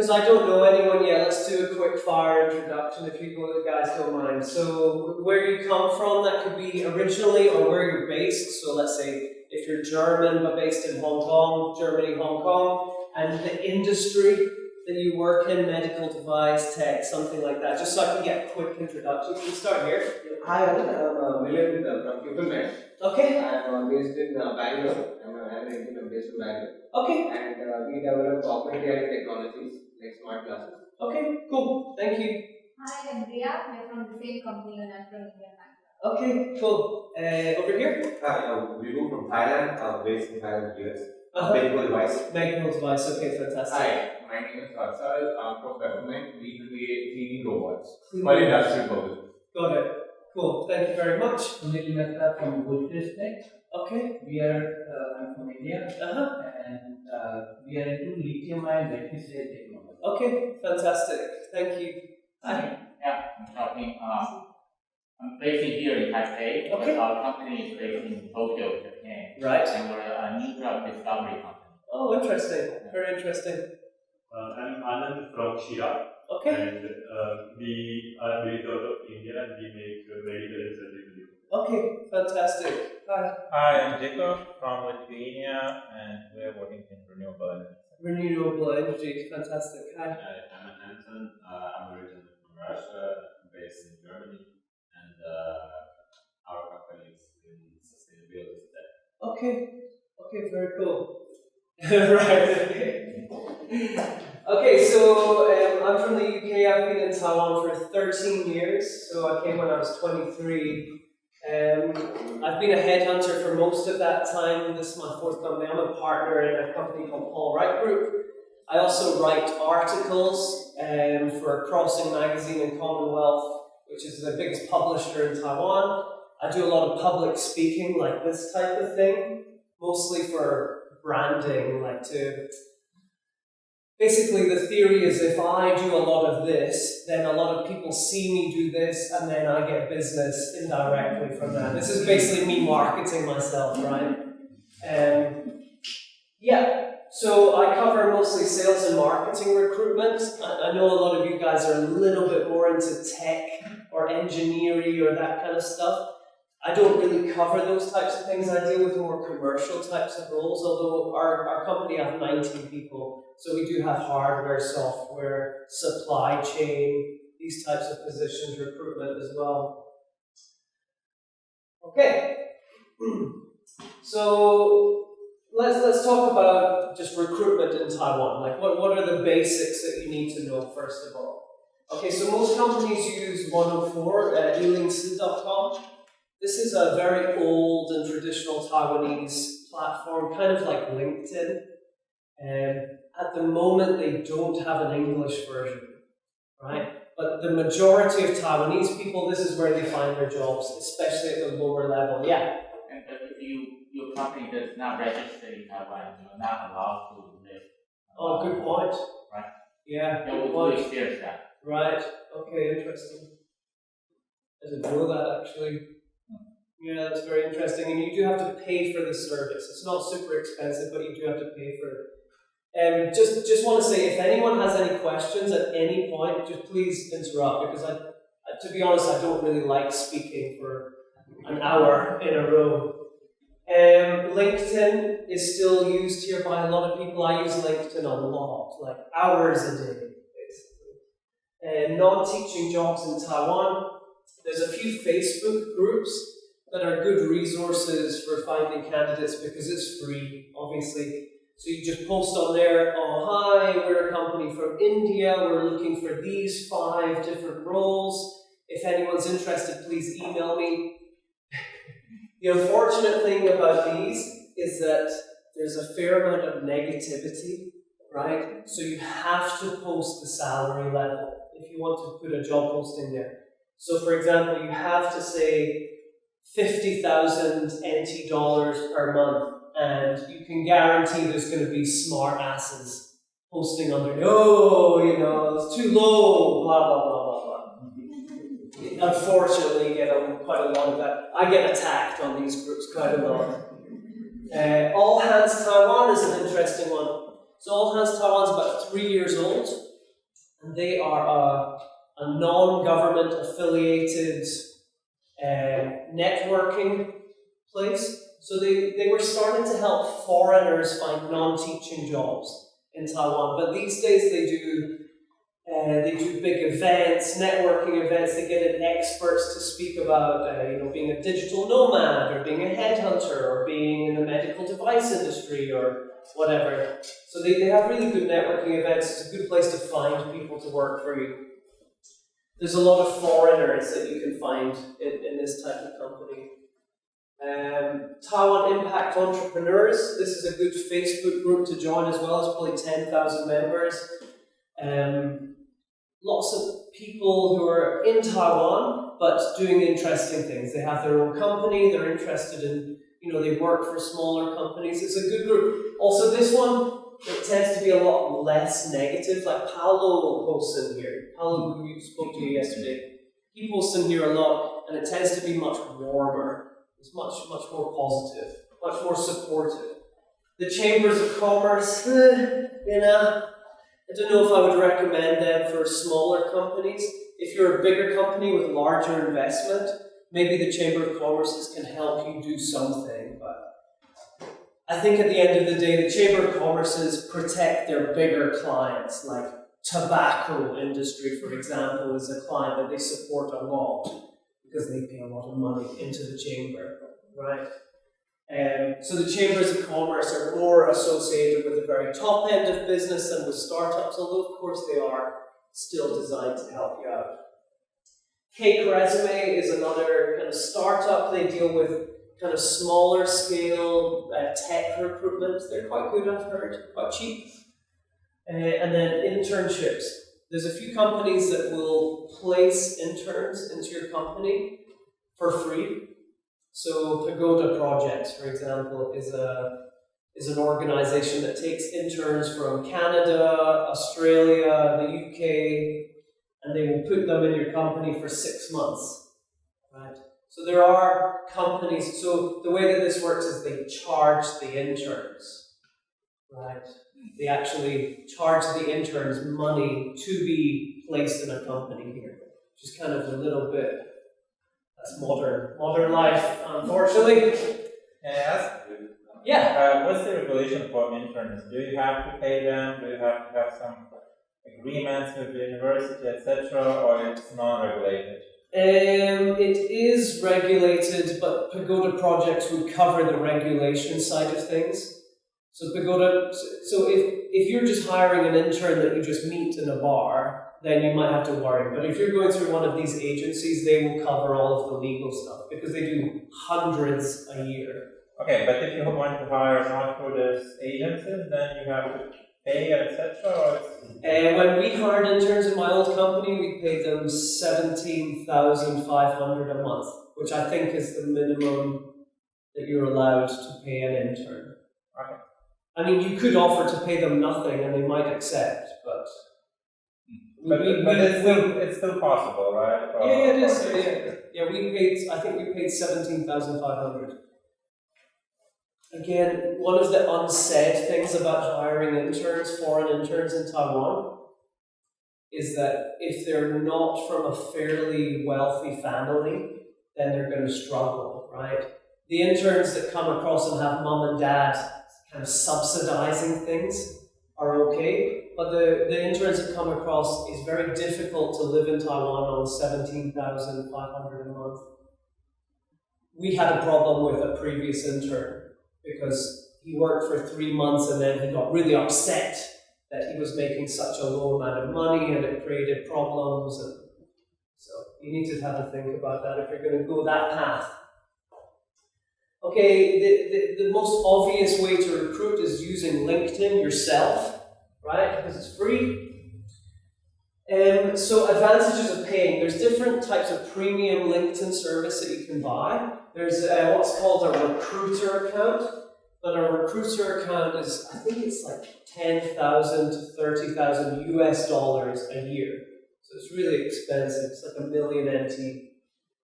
because I don't know anyone yet, let's do a quick fire introduction if you guys don't mind. So, where you come from, that could be originally, or where you're based. So, let's say if you're German but based in Hong Kong, Germany, Hong Kong, and the industry that you work in, medical device, tech, something like that, just so I can get a quick introduction. Can you start here? Hi, I'm Milind from Cuban. Okay. I'm based in Bangalore. I'm an engineer based in Bangalore. Okay. And we develop augmented reality technologies like smart glasses. Okay, cool. Thank you. Hi, I'm Ria. We're from the same company and I'm from India. Okay, cool. Over here? Hi, we moved from Thailand, based in Thailand, US. Medical device. Medical device, okay, fantastic. Hi, my name is Vatsal. I'm from Peppermint. We create cleaning robots for industrial purposes. Got it. Cool. Thank you very much. Sunil Mehta from Good Tech. Okay. I'm from India. And we are into lithium-ion battery cell technology. Okay, fantastic. Thank you. Hi. Yeah, I'm talking. I'm based here in Taipei, but our company is based in Tokyo, Japan. Right. And we're a new drug discovery company. Oh, interesting. Very interesting. I'm Anand from Shira. Okay. And we are based out of India and we make medical and surgical equipment. Okay, fantastic. Hi. Hi, I'm Jacob from Lithuania and we're working in renewable energy. Renewable energy, fantastic. Hi. I'm Anton. I'm originally from Russia, based in Germany, and our company is in sustainability tech. Okay. Okay, very cool. Right. Okay, so I'm from the UK. I've been in Taiwan for 13 years. So I came when I was 23. I've been a headhunter for most of that time. This is my fourth company. I'm a partner in a company called Paul Wright Group. I also write articles for Crossing Magazine and Commonwealth, which is the biggest publisher in Taiwan. I do a lot of public speaking, like this type of thing, mostly for branding, like to... Basically, the theory is if I do a lot of this, then a lot of people see me do this, and then I get business indirectly from that. This is basically me marketing myself, right? Yeah, so I cover mostly sales and marketing recruitment. I know a lot of you guys are a little bit more into tech or engineering or that kind of stuff. I don't really cover those types of things. I deal with more commercial types of roles, although our company has 19 people. So we do have hardware, software, supply chain, these types of positions, recruitment as well. Okay. So let's talk about just recruitment in Taiwan. Like what are the basics that you need to know first of all? Okay, so most companies use 104 at elingsi.com. This is a very old and traditional Taiwanese platform, kind of like LinkedIn. At the moment, they don't have an English version, right? But the majority of Taiwanese people, this is where they find their jobs, especially at the lower level. Yeah? And if your company does not register in Taiwan, you're not allowed to live. Oh, good point. Right? Yeah, No, good we point. experience that. Right, okay, interesting. I didn't know that actually. Yeah, that's very interesting. And you do have to pay for the service. It's not super expensive, but you do have to pay for it. Just want to say, if anyone has any questions at any point, just please interrupt, because to be honest, I don't really like speaking for an hour in a row. LinkedIn is still used here by a lot of people. I use LinkedIn a lot, like hours a day, basically. Non-teaching jobs in Taiwan. There's a few Facebook groups that are good resources for finding candidates because it's free, obviously. So you just post on there, oh hi, we're a company from India, we're looking for these 5 different roles. If anyone's interested, please email me. The unfortunate thing about these is that there's a fair amount of negativity, right? So you have to post the salary level if you want to put a job posting there. So for example, you have to say 50,000 NT dollars per month, and you can guarantee there's going to be smart asses posting under, it's too low, blah, blah, blah, blah, blah. Unfortunately, you get quite a lot of that. I get attacked on these groups quite a lot. All Hands Taiwan is an interesting one. So All Hands Taiwan is about 3 years old. and they are a non-government affiliated networking place. So they were starting to help foreigners find non-teaching jobs in Taiwan. But these days they do big events, networking events. They get in experts to speak about being a digital nomad, or being a headhunter, or being in the medical device industry, or whatever. So they have really good networking events. It's a good place to find people to work for you. There's a lot of foreigners that you can find in this type of company. Taiwan Impact Entrepreneurs. This is a good Facebook group to join as well. It's probably 10,000 members. Lots of people who are in Taiwan but doing interesting things. They have their own company. They're interested in, they work for smaller companies. It's a good group. Also, this one, it tends to be a lot less negative. Like Paolo posts in here. Paolo, who you spoke to yesterday, he posts in here a lot, and it tends to be much warmer. It's much more positive, much more supportive. The chambers of commerce, I don't know if I would recommend them for smaller companies. If you're a bigger company with larger investment, maybe the Chamber of Commerce can help you do something, but I think at the end of the day, the Chamber of Commerce protect their bigger clients, like tobacco industry, for example, is a client that they support a lot because they pay a lot of money into the Chamber, right? So the Chambers of Commerce are more associated with the very top end of business than with startups, although of course they are still designed to help you out. Cake Resume is another kind of startup. They deal with kind of smaller scale tech recruitment. They're quite good, I've heard, quite cheap. And then internships. There's a few companies that will place interns into your company for free. So Pagoda Projects, for example, is an organization that takes interns from Canada, Australia, the UK, and they will put them in your company for 6 months, right? So there are companies, so the way that this works is they charge the interns, right? They actually charge the interns money to be placed in a company here, which is kind of a little bit, that's modern life, unfortunately. Can I ask? Yeah. What's the regulation for interns? Do you have to pay them? Do you have to have some agreements with the university, etc., or it's non-regulated? It is regulated, but Pagoda Projects would cover the regulation side of things. So if you're just hiring an intern that you just meet in a bar, then you might have to worry. But if you're going through one of these agencies, they will cover all of the legal stuff because they do hundreds a year. Okay, but if you want to hire not through these agencies, then you have to pay, etc. When we hired interns in my old company, we paid them $17,500 a month, which I think is the minimum that you're allowed to pay an intern. Okay. I mean, you could offer to pay them nothing and they might accept, but it's still possible, right? Yeah, it is. Yeah, I think we paid $17,500. Again, one of the unsaid things about hiring interns, foreign interns in Taiwan, is that if they're not from a fairly wealthy family, then they're going to struggle, right? The interns that come across and have mum and dad kind of subsidizing things are okay, but the interns that come across, is very difficult to live in Taiwan on $17,500 a month. We had a problem with a previous intern because he worked for 3 months and then he got really upset that he was making such a low amount of money and it created problems. And so you need to have a think about that if you're going to go that path. Okay, the most obvious way to recruit is using LinkedIn yourself, right? Because it's free. So advantages of paying. There's different types of premium LinkedIn service that you can buy. There's what's called a recruiter account. But a recruiter account is, I think it's like $10,000 to $30,000 US a year. So it's really expensive. It's like $1 million NT.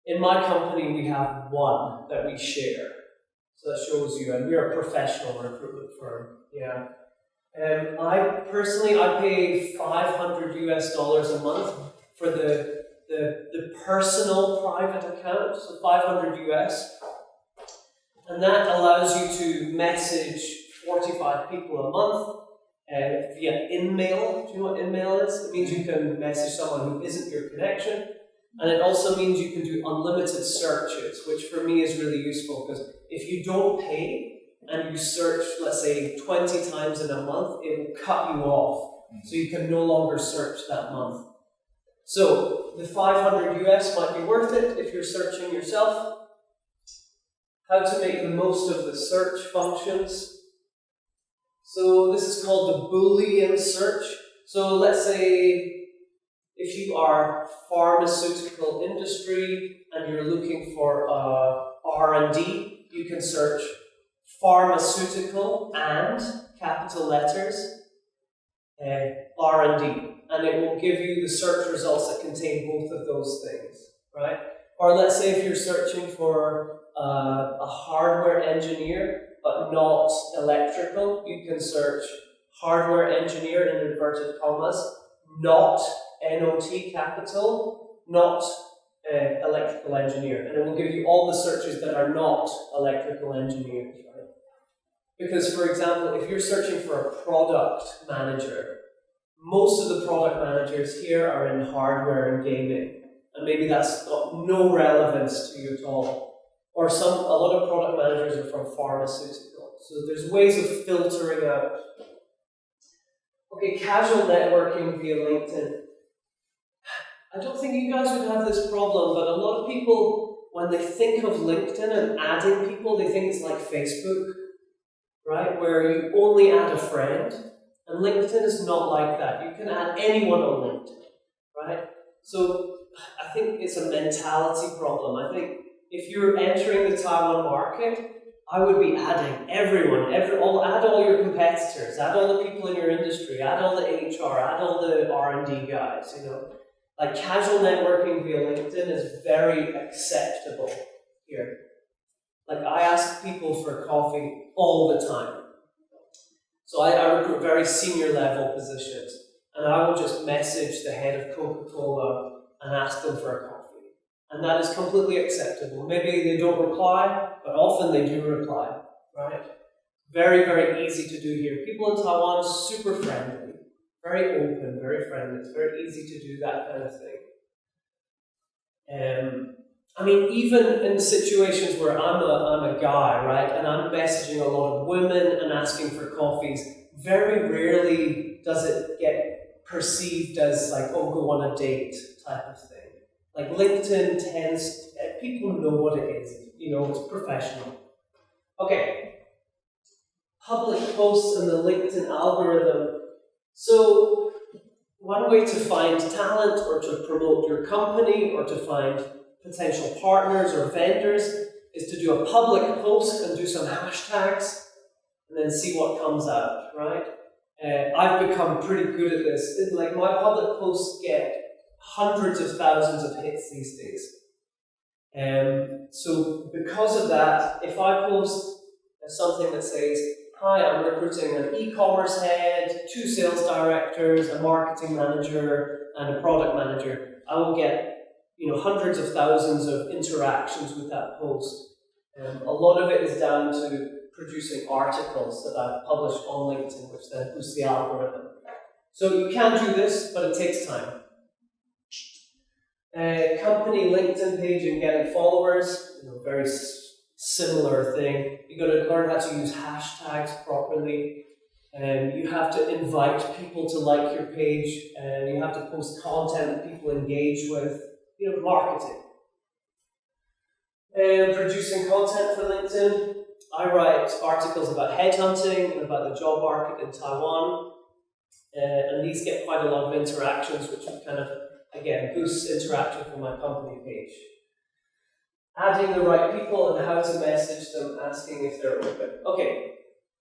In my company, we have one that we share. So that shows you, and we're a professional recruitment firm. Yeah. I pay $500 a month for the personal private account, so 500 US, and that allows you to message 45 people a month via InMail. Do you know what InMail is? It means you can message someone who isn't your connection, and it also means you can do unlimited searches, which for me is really useful because if you don't pay and you search, let's say, 20 times in a month, it will cut you off, so you can no longer search that month. So the 500 US might be worth it if you're searching yourself. How to make the most of the search functions. So this is called the Boolean search. So let's say if you are pharmaceutical industry and you're looking for R&D, you can search pharmaceutical and capital letters R&D. And it will give you the search results that contain both of those things, right? Or let's say if you're searching for a hardware engineer, but not electrical, you can search hardware engineer in inverted commas, not N-O-T capital, not electrical engineer. And it will give you all the searches that are not electrical engineers, right? Because, for example, if you're searching for a product manager, most of the product managers here are in hardware and gaming, and maybe that's got no relevance to you at all. Or a lot of product managers are from pharmaceutical. So there's ways of filtering out. Okay, casual networking via LinkedIn. I don't think you guys would have this problem, but a lot of people, when they think of LinkedIn and adding people, they think it's like Facebook, right? Where you only add a friend. And LinkedIn is not like that. You can add anyone on LinkedIn, right? So I think it's a mentality problem. I think if you're entering the Taiwan market, I would be adding everyone, add all your competitors, add all the people in your industry, add all the HR, add all the R&D guys, you know. Like casual networking via LinkedIn is very acceptable here. Like I ask people for coffee all the time. So I recruit very senior level positions, and I will just message the head of Coca-Cola and ask them for a coffee. And that is completely acceptable. Maybe they don't reply, but often they do reply, right? Very, very easy to do here. People in Taiwan are super friendly, very open, very friendly. It's very easy to do that kind of thing. I mean, even in situations where I'm a guy, right, and I'm messaging a lot of women and asking for coffees, very rarely does it get perceived as like, oh, go on a date type of thing. Like LinkedIn people know what it is, you know, it's professional. Okay, public posts and the LinkedIn algorithm. So one way to find talent or to promote your company or to find potential partners or vendors is to do a public post and do some hashtags and then see what comes out, right? I've become pretty good at this. Like my public posts get hundreds of thousands of hits these days. So because of that, if I post something that says, hi, I'm recruiting an e-commerce head, 2 sales directors, a marketing manager, and a product manager, I will get hundreds of thousands of interactions with that post. A lot of it is down to producing articles that I've published on LinkedIn, which then boosts the algorithm. So you can do this, but it takes time. Company LinkedIn page and getting followers, very similar thing. You got to learn how to use hashtags properly. You have to invite people to like your page, and you have to post content that people engage with. Marketing. Producing content for LinkedIn. I write articles about headhunting and about the job market in Taiwan, and these get quite a lot of interactions, which kind of, again, boosts interaction for my company page. Adding the right people and how to message them, asking if they're open. Okay,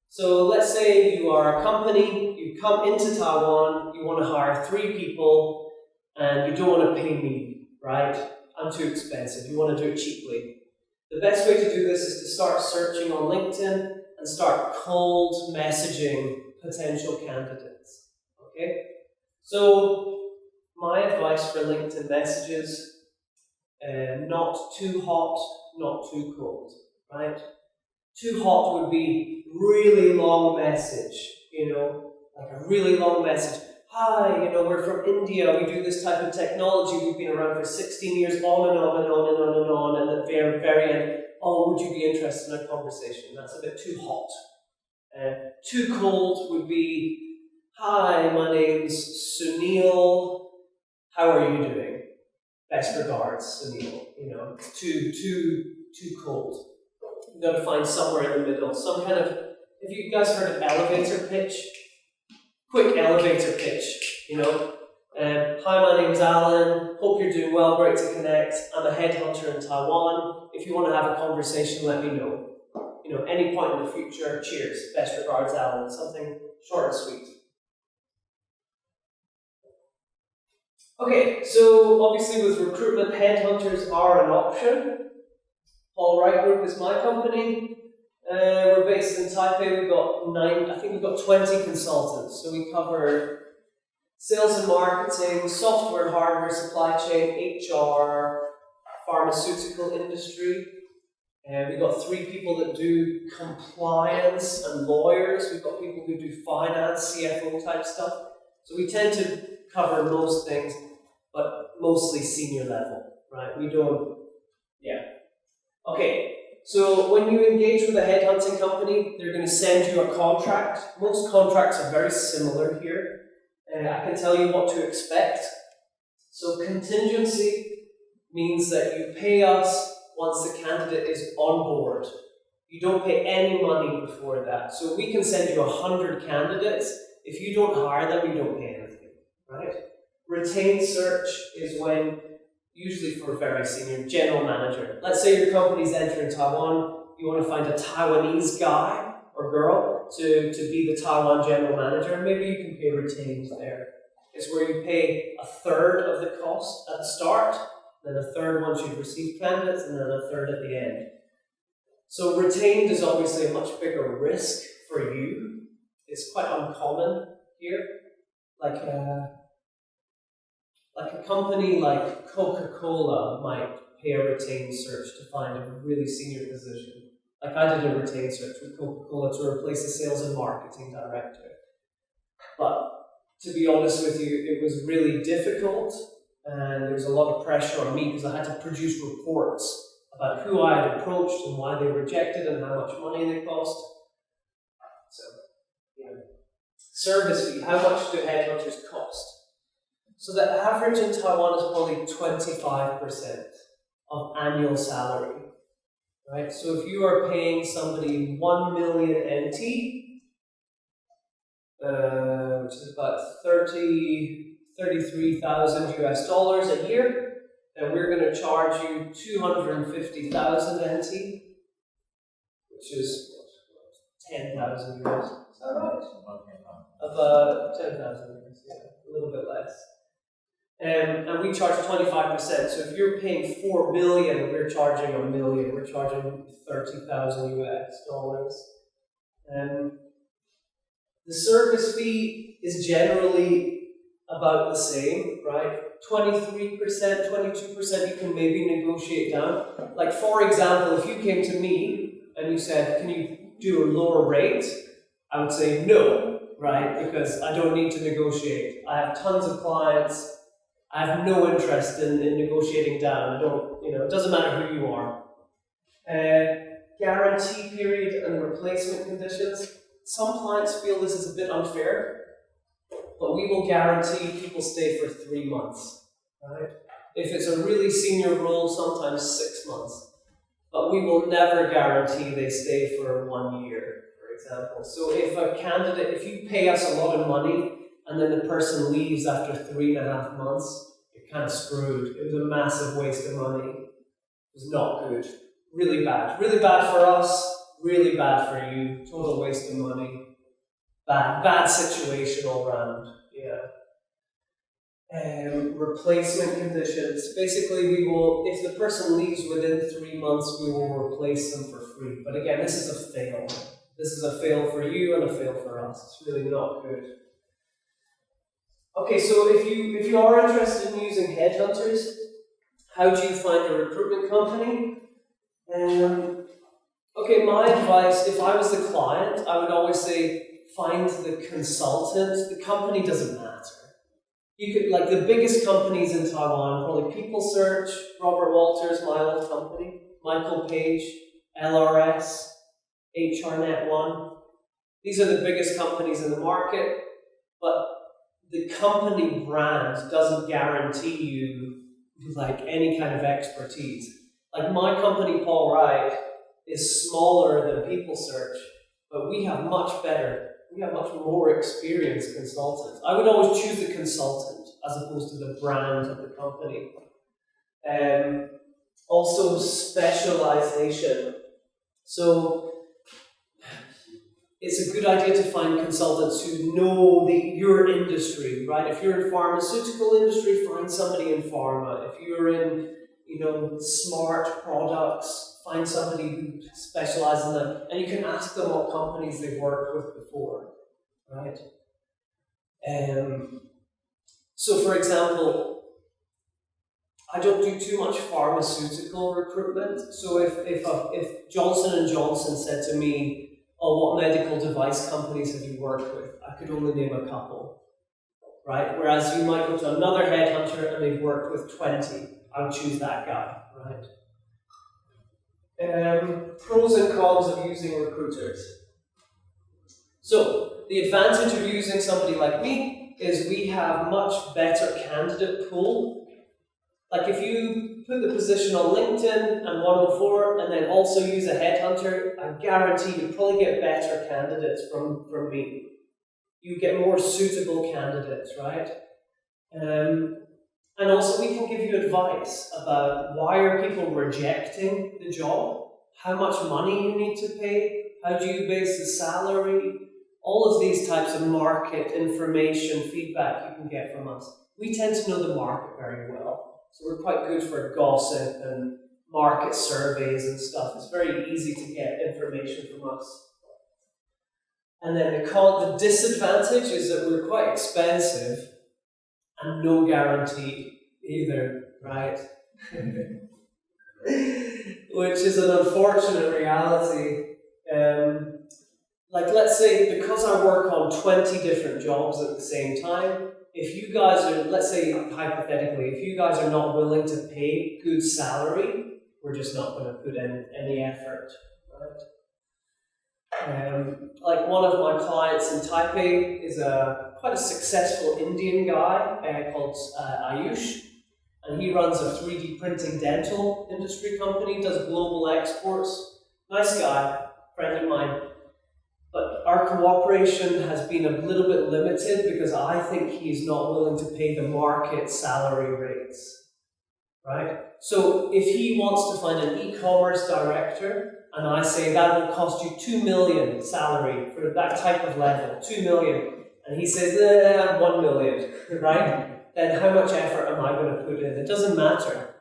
so let's say you are a company, you come into Taiwan, you want to hire 3 people, and you don't want to pay me. Right? I'm too expensive. You want to do it cheaply. The best way to do this is to start searching on LinkedIn and start cold messaging potential candidates. Okay? So, my advice for LinkedIn messages, not too hot, not too cold, right? Too hot would be really long message, like a really long message. Hi, we're from India, we do this type of technology, we've been around for 16 years, on and on and on and on and on, and at the very, very end, oh, would you be interested in a conversation? That's a bit too hot. Too cold would be, hi, my name's Sunil, how are you doing? Best regards, Sunil. Too cold. You've got to find somewhere in the middle, some kind of, have you guys heard of elevator pitch? Quick elevator pitch, hi, my name's Alan, hope you're doing well, great to connect. I'm a headhunter in Taiwan. If you want to have a conversation, let me know. Any point in the future, cheers. Best regards, Alan. Something short and sweet. Okay, so obviously with recruitment, headhunters are an option. Paul Wright Group is my company. We're based in Taipei. We've got 20 consultants. So we cover sales and marketing, software, hardware, supply chain, HR, pharmaceutical industry. We've got 3 people that do compliance and lawyers. We've got people who do finance, CFO type stuff. So we tend to cover most things, but mostly senior level, right? Okay, so when you engage with a headhunting company, they're going to send you a contract. Most contracts are very similar here. I can tell you what to expect. So contingency means that you pay us once the candidate is on board. You don't pay any money before that. So we can send you 100 candidates. If you don't hire them, you don't pay anything, right? Retained search is when, usually for a very senior general manager. Let's say your company's entering Taiwan, you want to find a Taiwanese guy or girl to be the Taiwan general manager. Maybe you can pay retained there. It's where you pay a third of the cost at the start, then a third once you've received candidates, and then a third at the end. So retained is obviously a much bigger risk for you. It's quite uncommon here. Like a company like Coca-Cola might pay a retained search to find a really senior position. Like I did a retained search with Coca-Cola to replace a sales and marketing director. But to be honest with you, it was really difficult, and there was a lot of pressure on me because I had to produce reports about who I had approached and why they rejected and how much money they cost. So, service fee, how much do headhunters cost? So the average in Taiwan is probably 25% of annual salary, right? So if you are paying somebody 1 million NT, which is about 33,000 US dollars a year, then we're going to charge you 250,000 NT, which is 10,000 US. Is that right? About 10,000 US, yeah, a little bit less. And we charge 25%. So if you're paying 4 million, we're charging 1 million. We're charging 30,000 US dollars. The service fee is generally about the same, right? 23%, 22% you can maybe negotiate down. Like for example, if you came to me and you said, can you do a lower rate? I would say no, right? Because I don't need to negotiate. I have tons of clients. I have no interest in negotiating down. It doesn't matter who you are. Guarantee period and replacement conditions. Some clients feel this is a bit unfair, but we will guarantee people stay for 3 months, right? If it's a really senior role, sometimes 6 months. But we will never guarantee they stay for 1 year, for example. So if you pay us a lot of money, and then the person leaves after 3.5 months, you're kind of screwed. It was a massive waste of money. It was not good. Really bad. Really bad for us, really bad for you. Total waste of money. Bad situation all around. Yeah. Replacement conditions. Basically, if the person leaves within 3 months, we will replace them for free. But again, this is a fail. this is a fail for you and a fail for us. It's really not good. Okay, so if you are interested in using headhunters, how do you find a recruitment company? Okay, my advice, if I was the client, I would always say find the consultant. The company doesn't matter. You could, like the biggest companies in Taiwan, probably People Search, Robert Walters, my old company, Michael Page, LRS, HRNet One. These are the biggest companies in the market, but the company brand doesn't guarantee you like any kind of expertise. Like my company, Paul Wright, is smaller than People Search, but we have much more experienced consultants. I would always choose the consultant as opposed to the brand of the company. Also specialization. So it's a good idea to find consultants who know your industry, right? If you're in pharmaceutical industry, find somebody in pharma. If you're in, smart products, find somebody who specializes in them, and you can ask them what companies they've worked with before, right? So, for example, I don't do too much pharmaceutical recruitment. So, if Johnson & Johnson said to me, "Oh, what medical device companies have you worked with?" I could only name a couple, right? Whereas you might go to another headhunter and they've worked with 20. I would choose that guy, right? Pros and cons of using recruiters. So, the advantage of using somebody like me is we have much better candidate pool. Like if you put the position on LinkedIn and 104 and then also use a headhunter, I guarantee you probably get better candidates from me. You get more suitable candidates, right? And also we can give you advice about why are people rejecting the job, how much money you need to pay, how do you base the salary, all of these types of market information, feedback you can get from us. We tend to know the market very well, so we're quite good for gossip and market surveys and stuff. It's very easy to get information from us. And then the disadvantage is that we're quite expensive and no guarantee either, right? Which is an unfortunate reality. Like let's say, because I work on 20 different jobs at the same time, if you guys are, let's say hypothetically, if you guys are not willing to pay good salary, we're just not going to put in any effort, right? Like one of my clients in Taipei is quite a successful Indian guy called Ayush, and he runs a 3D printing dental industry company, does global exports. Nice guy, friend of mine. But our cooperation has been a little bit limited because I think he's not willing to pay the market salary rates, right? So if he wants to find an e-commerce director, and I say that will cost you 2 million salary for that type of level, 2 million, and he says, 1 million, right? Then how much effort am I going to put in? It doesn't matter.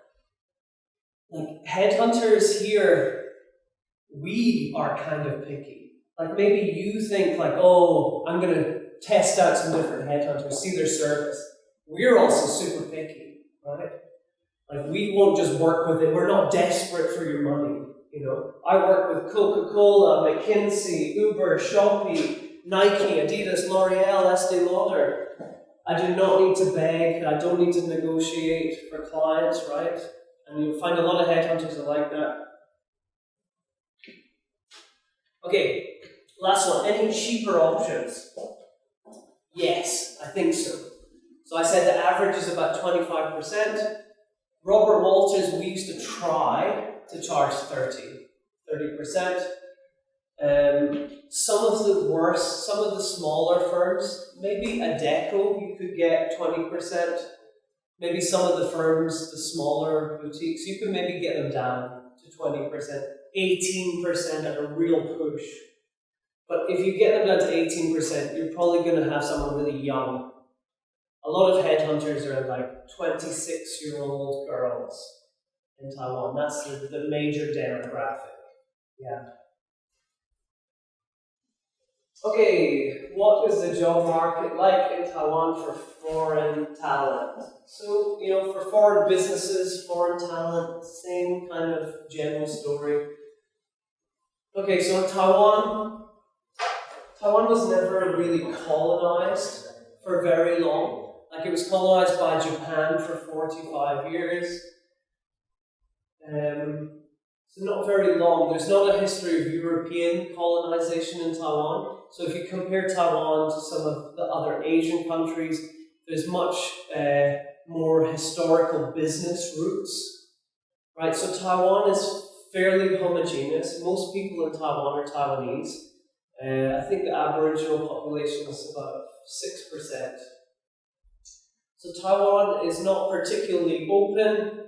Like headhunters here, we are kind of picky. Like maybe you think like, oh, I'm going to test out some different headhunters, see their service. We're also super picky, right? Like we won't just work with it. We're not desperate for your money. I work with Coca-Cola, McKinsey, Uber, Shopee, Nike, Adidas, L'Oreal, Estee Lauder. I do not need to beg. I don't need to negotiate for clients, right? And you'll find a lot of headhunters that like that. Okay, last one. Any cheaper options? Yes, I think so. So I said the average is about 25%. Robert Walters, we used to try to charge 30%. Some of the smaller firms, maybe Adecco, you could get 20%. Maybe some of the firms, the smaller boutiques, you could maybe get them down to 20%, 18% at a real push. But if you get them down to 18%, you're probably going to have someone really young. A lot of headhunters are like 26-year-old girls in Taiwan. That's the major demographic. Yeah. Okay, what is the job market like in Taiwan for foreign talent? So, for foreign businesses, foreign talent, same kind of general story. Okay, so Taiwan was never really colonized for very long. Like, it was colonized by Japan for 45 years. So not very long. There's not a history of European colonization in Taiwan. So if you compare Taiwan to some of the other Asian countries, there's much more historical business roots, right? So Taiwan is fairly homogeneous. Most people in Taiwan are Taiwanese. I think the Aboriginal population is about 6%. So Taiwan is not particularly open.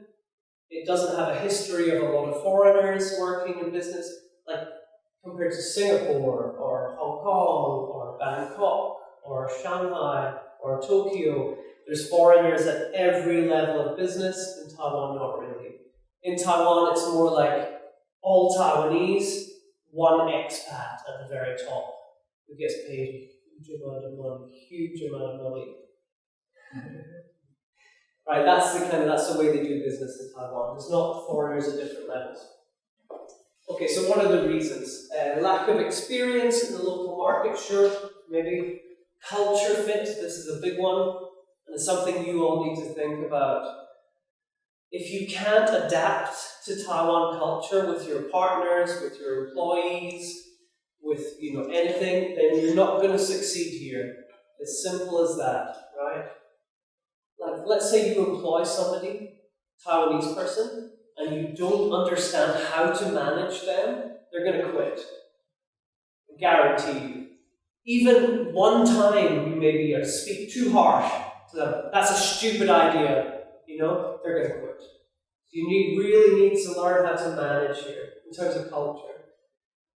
It doesn't have a history of a lot of foreigners working in business, like compared to Singapore or Hong Kong or Bangkok or Shanghai or Tokyo. There's foreigners at every level of business. In Taiwan, not really. In Taiwan, it's more like all Taiwanese, one expat at the very top who gets paid a huge amount of money. Right, that's the way they do business in Taiwan. There's not foreigners at different levels. Okay, so what are the reasons? Lack of experience in the local market, sure, maybe. Culture fit, this is a big one, and it's something you all need to think about. If you can't adapt to Taiwan culture with your partners, with your employees, with anything, then you're not going to succeed here. As simple as that, right? Like, let's say you employ somebody, Taiwanese person, and you don't understand how to manage them, they're going to quit. I guarantee you. Even one time you maybe speak too harsh to them, that's a stupid idea, they're going to quit. So you really need to learn how to manage here in terms of culture.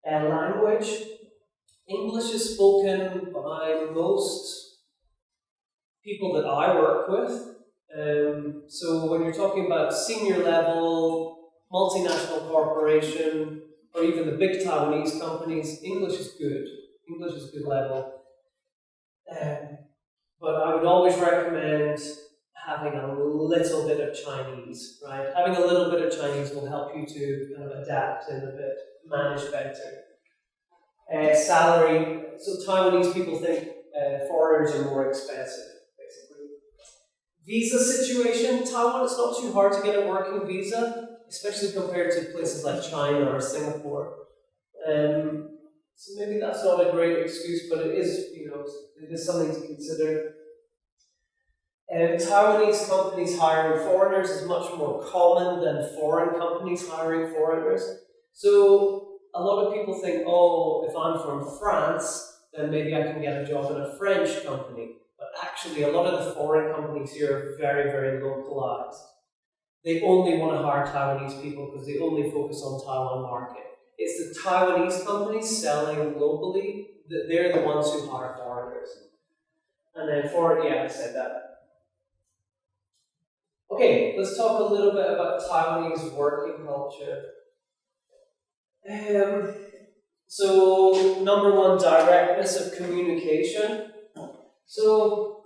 And language, English is spoken by most people that I work with. So when you're talking about senior level, multinational corporation, or even the big Taiwanese companies, English is good. English is good level. But I would always recommend having a little bit of Chinese, right? Having a little bit of Chinese will help you to kind of adapt in a bit, manage better. Salary, so Taiwanese people think foreigners are more expensive. Visa situation, Taiwan, it's not too hard to get a working visa, especially compared to places like China or Singapore. So maybe that's not a great excuse, but it is, it is something to consider. Taiwanese companies hiring foreigners is much more common than foreign companies hiring foreigners. So a lot of people think, oh, if I'm from France, then maybe I can get a job in a French company. But actually, a lot of the foreign companies here are very, very localized. They only want to hire Taiwanese people because they only focus on Taiwan market. It's the Taiwanese companies selling globally that they're the ones who hire foreigners. And then I said that. Okay, let's talk a little bit about Taiwanese working culture. So, number one, directness of communication. So,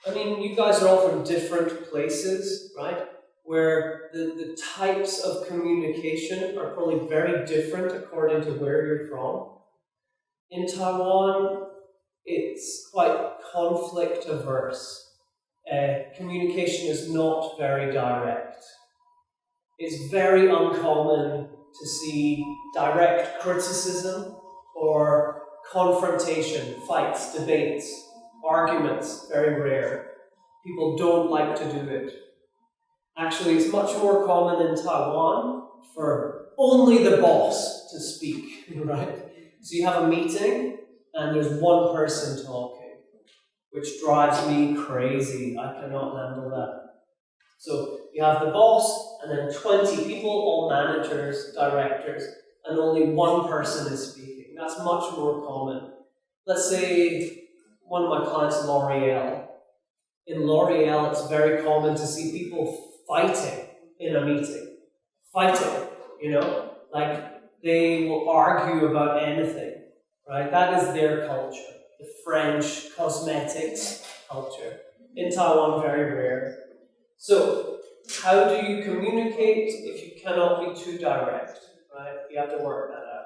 you guys are all from different places, right? Where the types of communication are probably very different according to where you're from. In Taiwan, it's quite conflict averse. Communication is not very direct. It's very uncommon to see direct criticism or confrontation, fights, debates, arguments, very rare. People don't like to do it. Actually, it's much more common in Taiwan for only the boss to speak, right? So you have a meeting and there's one person talking, which drives me crazy. I cannot handle that. So you have the boss and then 20 people, all managers, directors, and only one person is speaking. That's much more common. Let's say one of my clients, L'Oreal. In L'Oreal, it's very common to see people fighting in a meeting. Fighting, like they will argue about anything, right? That is their culture, the French cosmetics culture. In Taiwan, very rare. So, how do you communicate if you cannot be too direct, right? You have to work that out.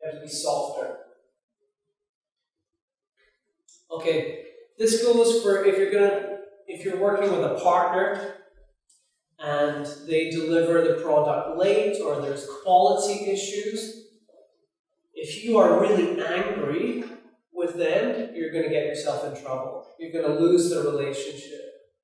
You have to be softer. Okay, this goes for if you're working with a partner and they deliver the product late or there's quality issues. If you are really angry with them, you're going to get yourself in trouble. You're going to lose the relationship,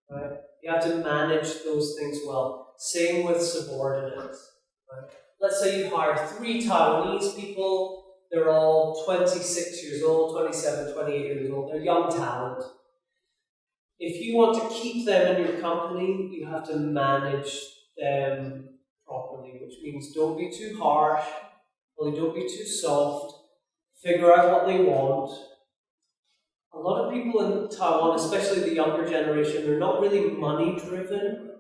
right? You have to manage those things well. Same with subordinates, right? Let's say you hire 3 Taiwanese people. They're all 26 years old, 27, 28 years old. They're young talent. If you want to keep them in your company, you have to manage them properly, which means don't be too harsh, don't be too soft, figure out what they want. A lot of people in Taiwan, especially the younger generation, they're not really money driven.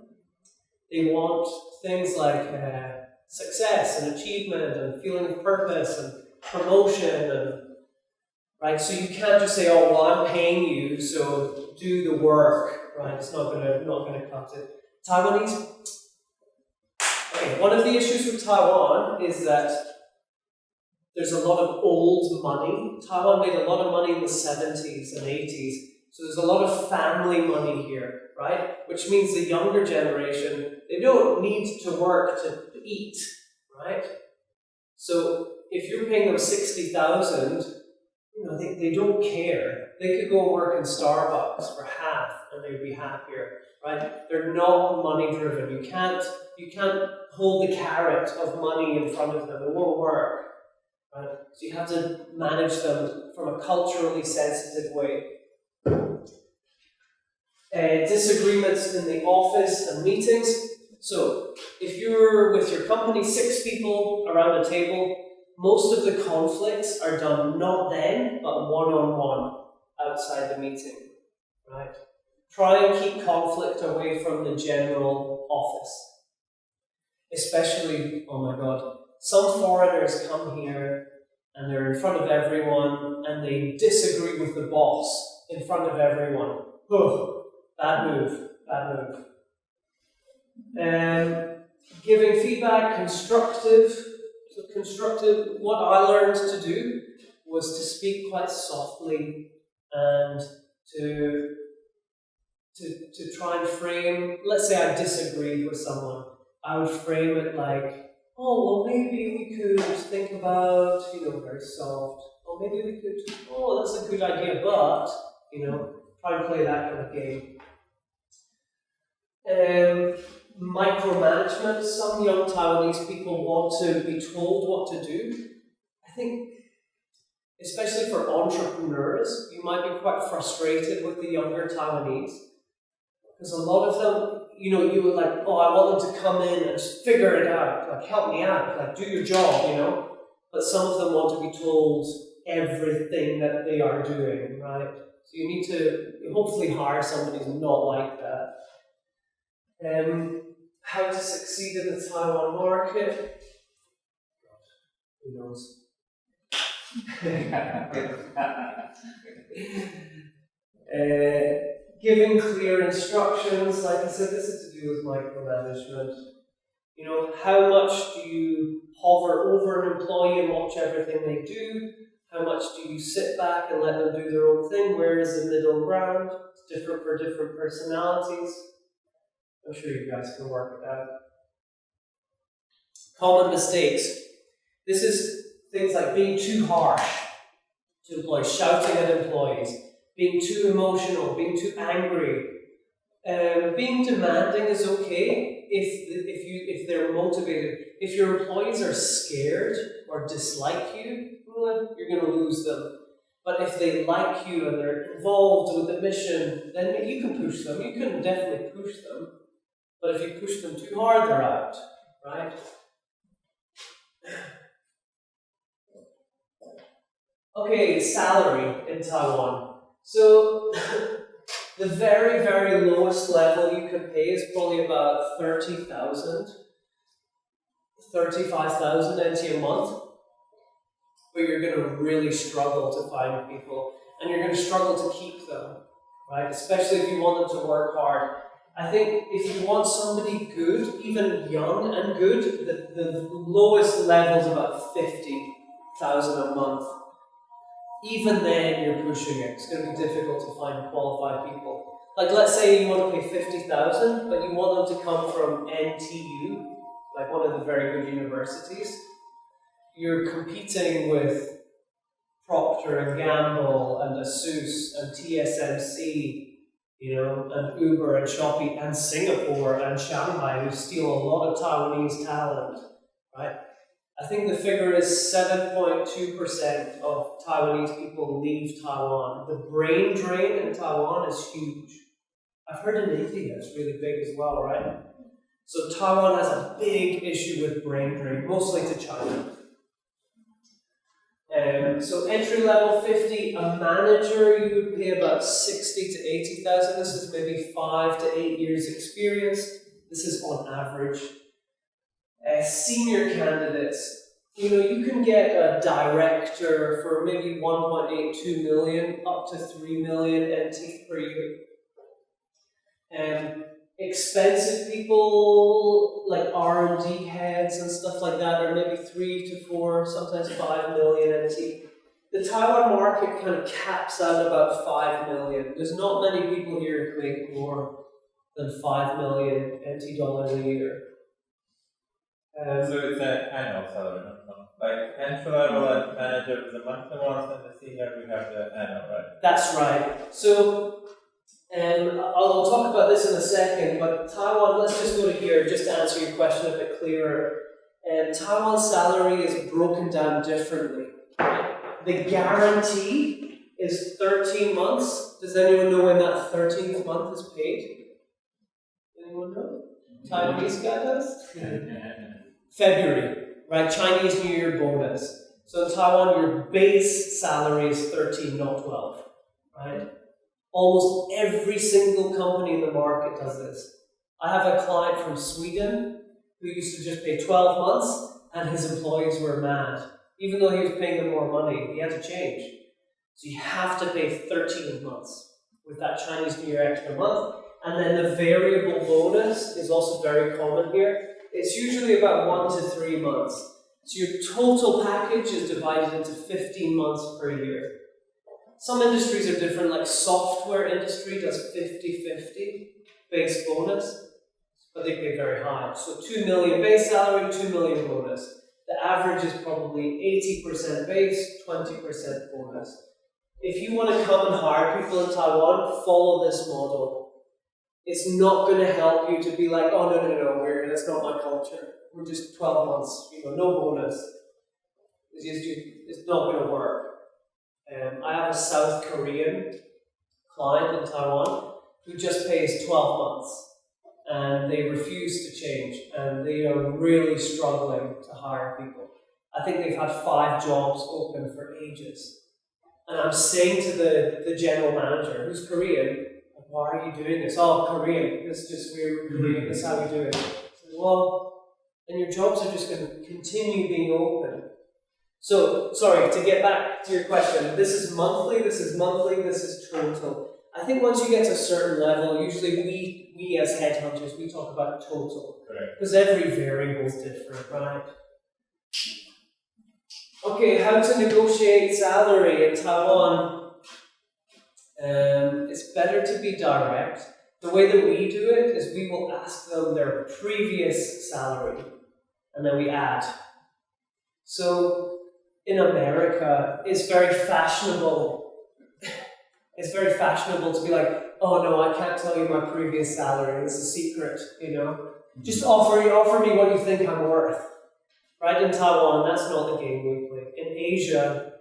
They want things like success and achievement and feeling of purpose and promotion and right. So you can't just say, "Oh, well, I'm paying you, so do the work." Right? It's not gonna cut it. Taiwanese. Okay, one of the issues with Taiwan is that there's a lot of old money. Taiwan made a lot of money in the 70s and 80s, so there's a lot of family money here, right? Which means the younger generation, they don't need to work to eat, right? So if you're paying them 60,000, they don't care. They could go work in Starbucks for half and they'd be happier, right? They're not money driven. You can't hold the carrot of money in front of them. It won't work, right? So you have to manage them from a culturally sensitive way. Disagreements in the office and meetings. So if you're with your company, 6 people around a table, most of the conflicts are done not then, but one-on-one outside the meeting, right? Try and keep conflict away from the general office. Especially, oh my God, some foreigners come here and they're in front of everyone and they disagree with the boss in front of everyone. Oh, bad move. Giving feedback, constructive. So constructive, what I learned to do was to speak quite softly and to try and frame, let's say I disagreed with someone, I would frame it like, oh, well, maybe we could think about, very soft, or maybe we could, oh, that's a good idea, but, try and play that kind of game. Micromanagement. Some young Taiwanese people want to be told what to do. I think, especially for entrepreneurs, you might be quite frustrated with the younger Taiwanese. Because a lot of them, you would like, oh, I want them to come in and just figure it out, like help me out, like do your job, But some of them want to be told everything that they are doing, right? So you need to hopefully hire somebody who's not like that. How to succeed in the Taiwan market? Who knows? Giving clear instructions, like I said, this is to do with micromanagement. How much do you hover over an employee and watch everything they do? How much do you sit back and let them do their own thing? Where is the middle ground? It's different for different personalities. I'm sure you guys can work it out. Common mistakes. This is things like being too harsh to employees, shouting at employees, being too emotional, being too angry. Being demanding is okay if they're motivated. If your employees are scared or dislike you, you're going to lose them. But if they like you and they're involved with the mission, then you can push them. You can definitely push them. But if you push them too hard, they're out, right? Okay, salary in Taiwan. So the very, very lowest level you can pay is probably about 35,000 NT a month. but you're going to really struggle to find people, and you're going to struggle to keep them, right? Especially if you want them to work hard. I think if you want somebody good, even young and good, the lowest level is about 50,000 a month. Even then, you're pushing it. It's going to be difficult to find qualified people. Like, let's say you want to pay 50,000, but you want them to come from NTU, like one of the very good universities. You're competing with Procter and Gamble and Asus and TSMC, and Uber and Shopee and Singapore and Shanghai, who steal a lot of Taiwanese talent, right? I think the figure is 7.2% of Taiwanese people leave Taiwan. The brain drain in Taiwan is huge. I've heard in India it's really big as well, right? So Taiwan has a big issue with brain drain, mostly to China. So entry level 50, a manager you would pay about 60 to 80,000. This is maybe 5 to 8 years experience. This is on average. Senior candidates, you can get a director for maybe 1.82 million up to 3 million NT per year. Expensive people like R&D heads and stuff like that are maybe 3 to 4, sometimes 5 million NT. The Taiwan market kind of caps out about 5 million. There's not many people here who make more than 5 million NT dollars a year. So it's an annual salary, no? Like entry level and manager is the monthly ones, and the senior we have the annual, right? That's right. So I'll talk about this in a second, but Taiwan, let's just go to here just to answer your question a bit clearer. Taiwan's salary is broken down differently. The guarantee is 13 months. Does anyone know when that 13th month is paid? Anyone know? Taiwanese guy does? February, right? Chinese New Year bonus. So in Taiwan, your base salary is 13, not 12, right? Almost every single company in the market does this. I have a client from Sweden who used to just pay 12 months, and his employees were mad. Even though he was paying them more money, he had to change. So you have to pay 13 months with that Chinese New Year extra month. And then the variable bonus is also very common here. It's usually about 1 to 3 months. So your total package is divided into 15 months per year. Some industries are different, like software industry does 50-50 base bonus, but they pay very high. So 2 million base salary, 2 million bonus. The average is probably 80% base, 20% bonus. If you want to come and hire people in Taiwan, follow this model. It's not going to help you to be like, oh no, that's not my culture. We're just 12 months, no bonus. It's not going to work. I have a South Korean client in Taiwan who just pays 12 months. And they refuse to change, and they are really struggling to hire people. I think they've had 5 jobs open for ages. And I'm saying to the general manager, who's Korean, why are you doing this? Oh, Korean, we're Korean, this is how we do it. So, well, then your jobs are just going to continue being open. So, sorry, to get back to your question, this is monthly, this is total. I think once you get to a certain level, usually we as headhunters, we talk about total. Because every variable is different, right? Okay, how to negotiate salary in Taiwan. It's better to be direct. The way that we do it is we will ask them their previous salary, and then we add. So in America, it's very fashionable. It's very fashionable to be like, oh no, I can't tell you my previous salary. It's a secret, Just offer me what you think I'm worth. Right? In Taiwan, that's not the game we play. In Asia,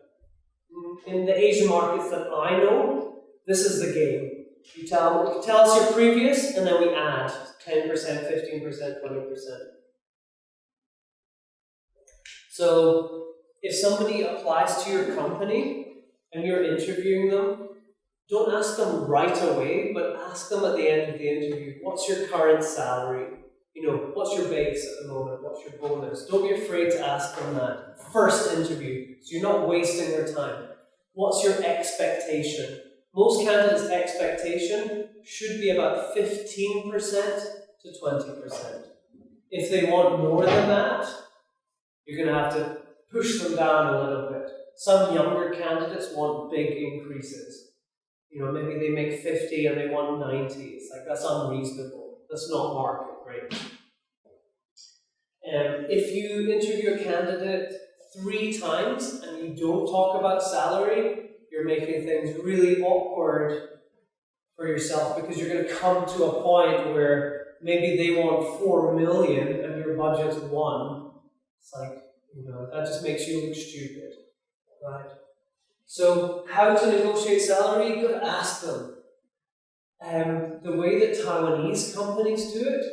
in the Asian markets that I know, this is the game. You tell us your previous, and then we add 10%, 15%, 20%. So if somebody applies to your company and you're interviewing them, don't ask them right away, but ask them at the end of the interview, what's your current salary? what's your base at the moment? What's your bonus? Don't be afraid to ask them that. First interview, so you're not wasting their time. What's your expectation? Most candidates' expectation should be about 15% to 20%. If they want more than that, you're going to have to push them down a little bit. Some younger candidates want big increases. Maybe they make 50 and they want 90. It's like, that's unreasonable. That's not market rate. If you interview a candidate 3 times and you don't talk about salary, you're making things really awkward for yourself, because you're going to come to a point where maybe they want 4 million and your budget's 1. It's like, that just makes you look stupid, right? So, how to negotiate salary? You've got to ask them. The way that Taiwanese companies do it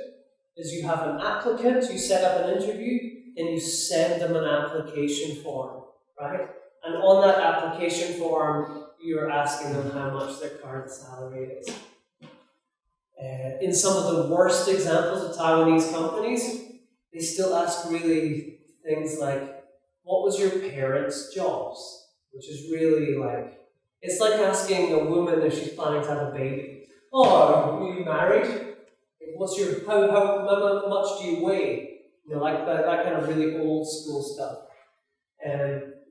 is you have an applicant, you set up an interview, then you send them an application form, right? And on that application form, you're asking them how much their current salary is. In some of the worst examples of Taiwanese companies, they still ask really things like, what was your parents' jobs? Which is really like, it's like asking a woman if she's planning to have a baby. Oh, are you married? What's your, how much do you weigh? Like that kind of really old school stuff.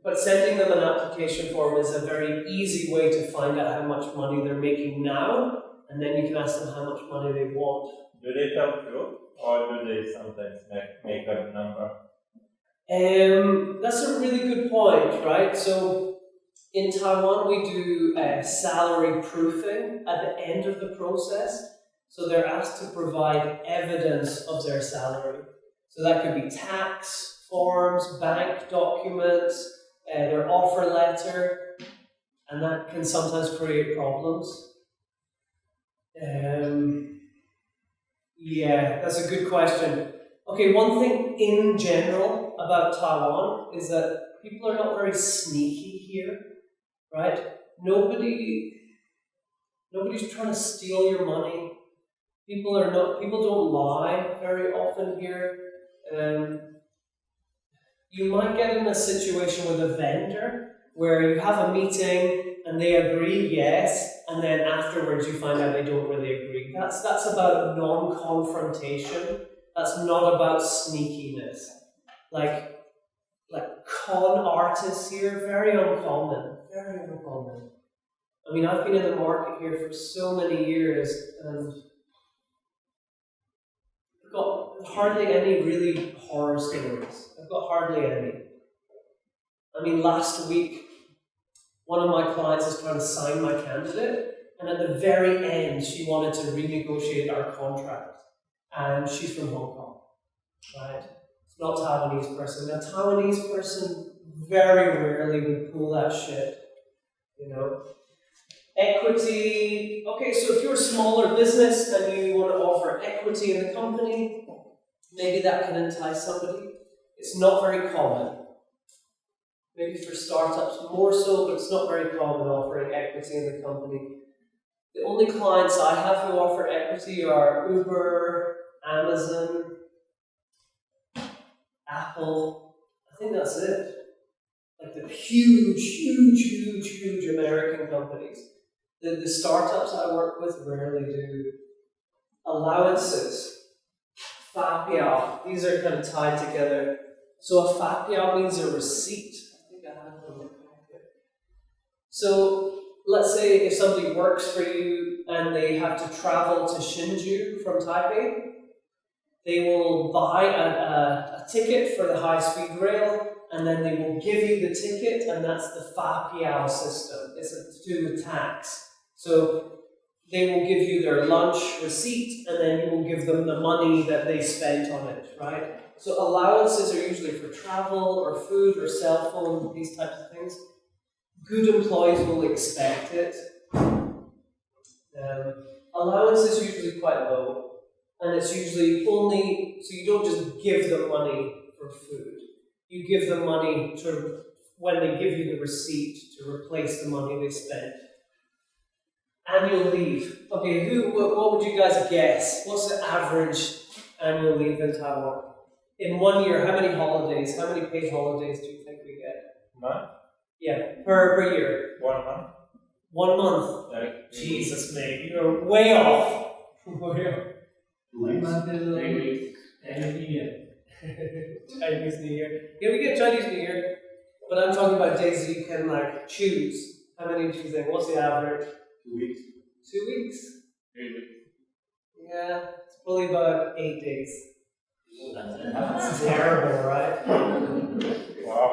But sending them an application form is a very easy way to find out how much money they're making now, and then you can ask them how much money they want. Do they tell you, or do they sometimes make up a number? That's a really good point, right? So in Taiwan, we do salary proofing at the end of the process. So they're asked to provide evidence of their salary. So that could be tax forms, bank documents, their offer letter, and that can sometimes create problems. Yeah, that's a good question. Okay, one thing in general about Taiwan is that people are not very sneaky here, right? Nobody's trying to steal your money. People don't lie very often here. You might get in a situation with a vendor where you have a meeting and they agree yes, and then afterwards you find out they don't really agree. That's about non-confrontation. That's not about sneakiness. Like con artists here, very uncommon. Very uncommon. I mean, I've been in the market here for so many years, and I've got hardly any really horror stories. I've got hardly any. I mean, last week, one of my clients is trying to sign my candidate, and at the very end, she wanted to renegotiate our contract. And she's from Hong Kong, right? It's not a Taiwanese person. A Taiwanese person very rarely would pull that shit, Equity. Okay, so if you're a smaller business and you want to offer equity in the company, maybe that can entice somebody. It's not very common. Maybe for startups more so, but it's not very common offering equity in the company. The only clients I have who offer equity are Uber, Amazon, Apple. I think that's it. Like the huge American companies. The startups I work with rarely do. Allowances, FAPIA, these are kind of tied together. So a FAPIA means a receipt. I think I have it in my pocket. So let's say if somebody works for you and they have to travel to Hsinchu from Taipei, they will buy a ticket for the high-speed rail, and then they will give you the ticket, and that's the FAPIA system. It's to do with tax. So they will give you their lunch receipt, and then you will give them the money that they spent on it, right? So allowances are usually for travel or food or cell phone, these types of things. Good employees will expect it. Allowance is usually quite low, and it's usually only, so you don't just give them money for food. You give them money to, when they give you the receipt, to replace the money they spent. Annual leave. Okay, what would you guys guess? What's the average annual leave in Taiwan. In 1 year, how many paid holidays do you think we get? Month? Yeah, per year. 1 month? 1 month. Like, Jesus, mate, you're way off. Way off. One month is Three weeks. Chinese New Year. Chinese New Year. Yeah, we get Chinese New Year, but I'm talking about days that you can like choose. How many do you think? What's the average? 2 weeks. 2 weeks? 3 weeks. Yeah, it's probably about 8 days. That's it. That's terrible, right? wow.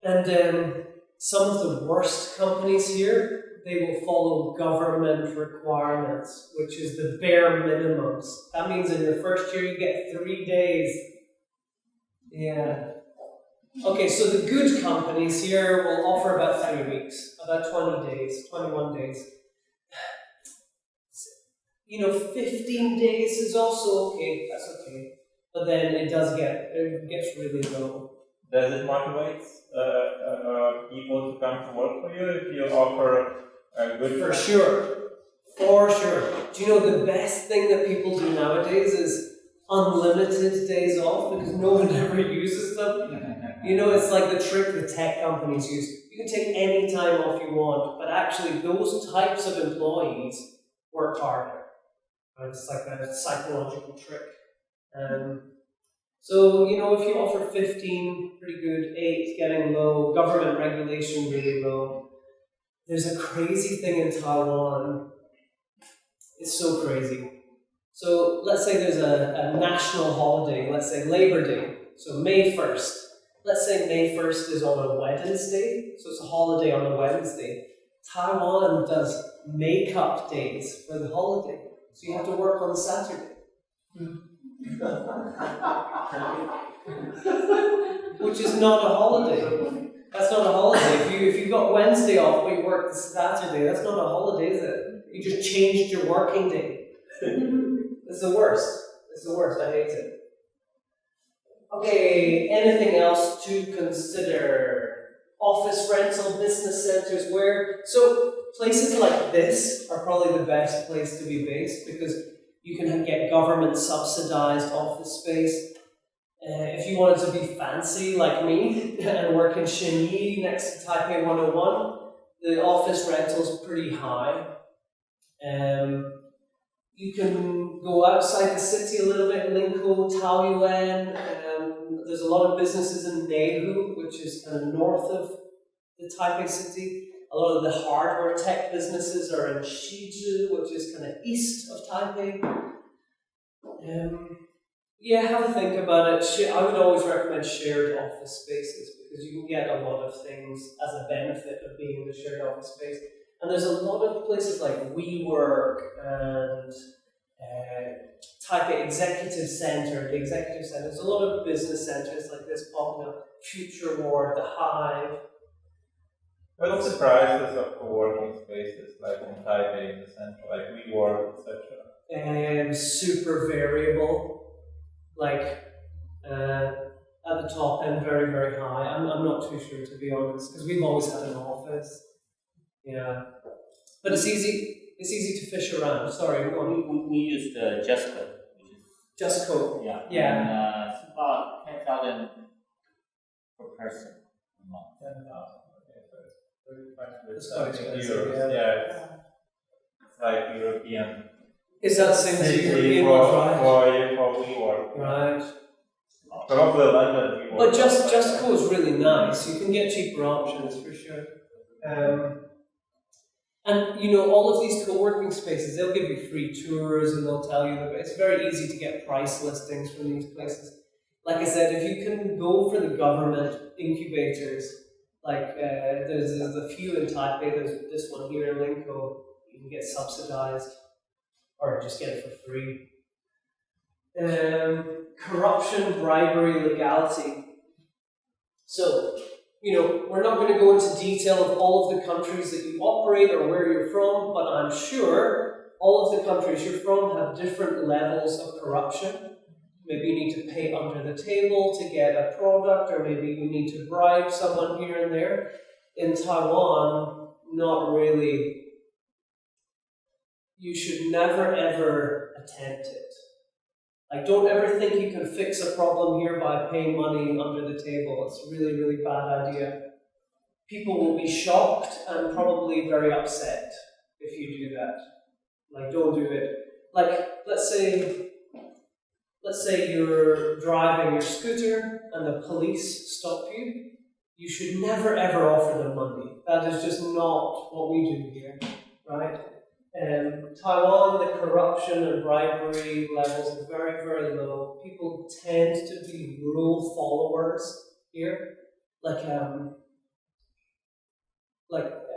And some of the worst companies here, they will follow government requirements, which is the bare minimums. That means in your first year you get 3 days. Yeah. Okay, so the good companies here will offer about 3 weeks, about 20 days, 21 days. 15 days is also okay, that's okay. But then it gets really low. Does it motivate people to come to work for you if you offer a good... For sure. Do you know the best thing that people do nowadays is unlimited days off because no one ever uses them? It's like the trick the tech companies use. You can take any time off you want, but actually those types of employees work harder. It's like a psychological trick. So, if you offer 15, pretty good, 8, getting low, government regulation really low. There's a crazy thing in Taiwan. It's so crazy. So, let's say there's a national holiday, let's say Labor Day, so May 1st. Let's say May 1st is on a Wednesday, so it's a holiday on a Wednesday. Taiwan does make-up days for the holiday. So you have to work on Saturday. Which is not a holiday. That's not a holiday. If you got Wednesday off but you work Saturday, that's not a holiday, is it? You just changed your working day. It's the worst. I hate it. Okay, anything else to consider? Office rental, business centers, so places like this are probably the best place to be based because you can get government subsidized office space. If you wanted to be fancy like me and work in Xinyi next to Taipei 101, the office rental's pretty high. You can go outside the city a little bit, Linkou, Taoyuan. There's a lot of businesses in Nehu, which is kind of north of the Taipei city. A lot of the hardware tech businesses are in Shizhi, which is kind of east of Taipei. Have a think about it. I would always recommend shared office spaces because you can get a lot of things as a benefit of being in the shared office space. And there's a lot of places like WeWork and Taipei Executive Center. The Executive Center. There's a lot of business centers like this popping up. Future Ward, the Hive. What's the prices of co-working spaces like in Taipei in the center, like WeWork, etc.? Super variable. Like at the top end, very, very high. I'm not too sure, to be honest, because we've always had an office. Yeah. But it's easy to fish around. Sorry, go on. We used Justco. Justco. Yeah. Yeah. And it's about 10,000 per person a month. 10,000. Okay, so it's It's quite expensive, euros. yeah. It's like European. Is that the same as city European for right? WeWork. Right. Probably London WeWork. But Justco is really nice. You can get cheaper options for sure. And all of these co-working spaces, they'll give you free tours and they'll tell you that it's very easy to get price listings from these places. Like I said, if you can go for the government incubators, like there's a few in Taipei, there's this one here in Linkou, you can get subsidized or just get it for free. Corruption, bribery, legality. So, we're not going to go into detail of all of the countries that you operate or where you're from, but I'm sure all of the countries you're from have different levels of corruption. Maybe you need to pay under the table to get a product, or maybe you need to bribe someone here and there. In Taiwan, not really. You should never ever attempt it. Like, don't ever think you can fix a problem here by paying money under the table. It's a really, really bad idea. People will be shocked and probably very upset if you do that. Like, don't do it. Like, let's say you're driving your scooter and the police stop you. You should never ever offer them money. That is just not what we do here, right? Taiwan, the corruption and bribery levels are very, very low. People tend to be rule followers here. Like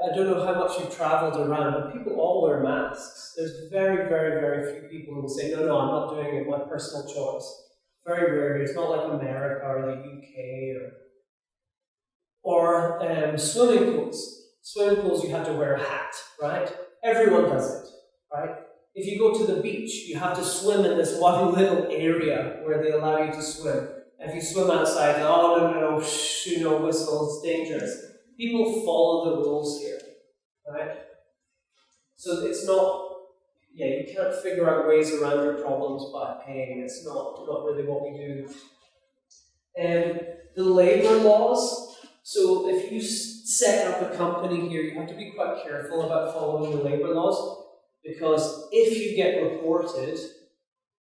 I don't know how much you've travelled around, but people all wear masks. There's very, very, very few people who will say, no, I'm not doing it, my personal choice. Very rare. It's not like America or the UK or swimming pools. Swimming pools, you have to wear a hat, right? Everyone does it, right? If you go to the beach, you have to swim in this one little area where they allow you to swim. If you swim outside, no, whistle, it's dangerous. People follow the rules here, right? So it's not, you can't figure out ways around your problems by paying. It's not really what we do. And the labor laws, so if you set up a company here, you have to be quite careful about following the labor laws, because if you get reported,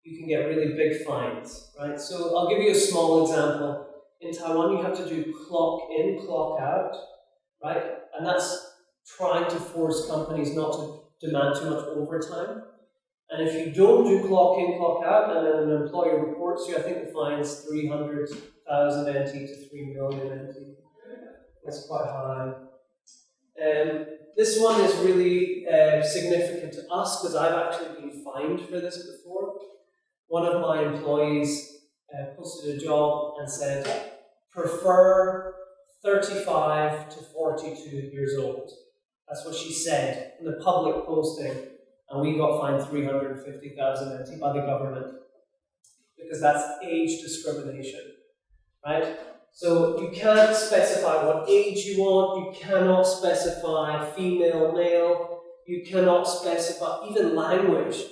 you can get really big fines, right? So I'll give you a small example. In Taiwan, you have to do clock in, clock out, right? And that's trying to force companies not to demand too much overtime. And if you don't do clock in, clock out, and then an employer reports you, I think the fine is 300,000 NT to 3 million NT. That's quite high. This one is really significant to us because I've actually been fined for this before. One of my employees posted a job and said, prefer 35 to 42 years old. That's what she said in the public posting, and we got fined 350,000 NT by the government because that's age discrimination, right? So you can't specify what age you want, you cannot specify female, male, you cannot specify even language.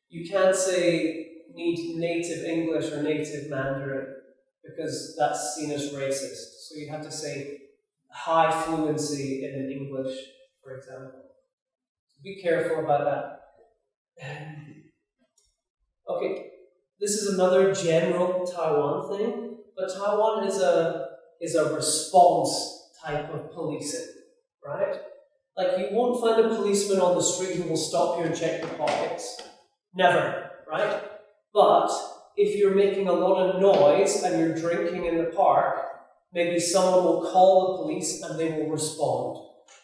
You can't say need native English or native Mandarin because that's seen as racist. So you have to say high fluency in English, for example. So be careful about that. Okay, this is another general Taiwan thing, but Taiwan is a response type of policing, right? Like, you won't find a policeman on the street who will stop you and check your pockets. Never, right? But if you're making a lot of noise and you're drinking in the park, maybe someone will call the police and they will respond.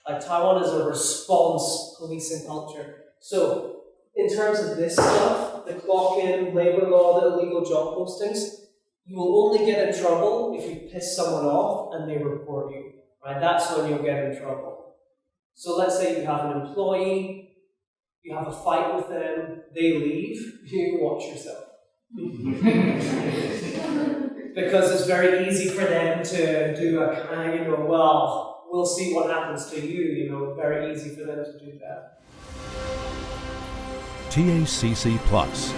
Like, Taiwan is a response policing culture. So, in terms of this stuff, the clock-in, labor law, the illegal job postings, you will only get in trouble if you piss someone off and they report you, right? That's when you'll get in trouble. So let's say you have an employee, you have a fight with them, they leave, you watch yourself. Because it's very easy for them to do a kind of, we'll see what happens to you, very easy for them to do that. TACC Plus.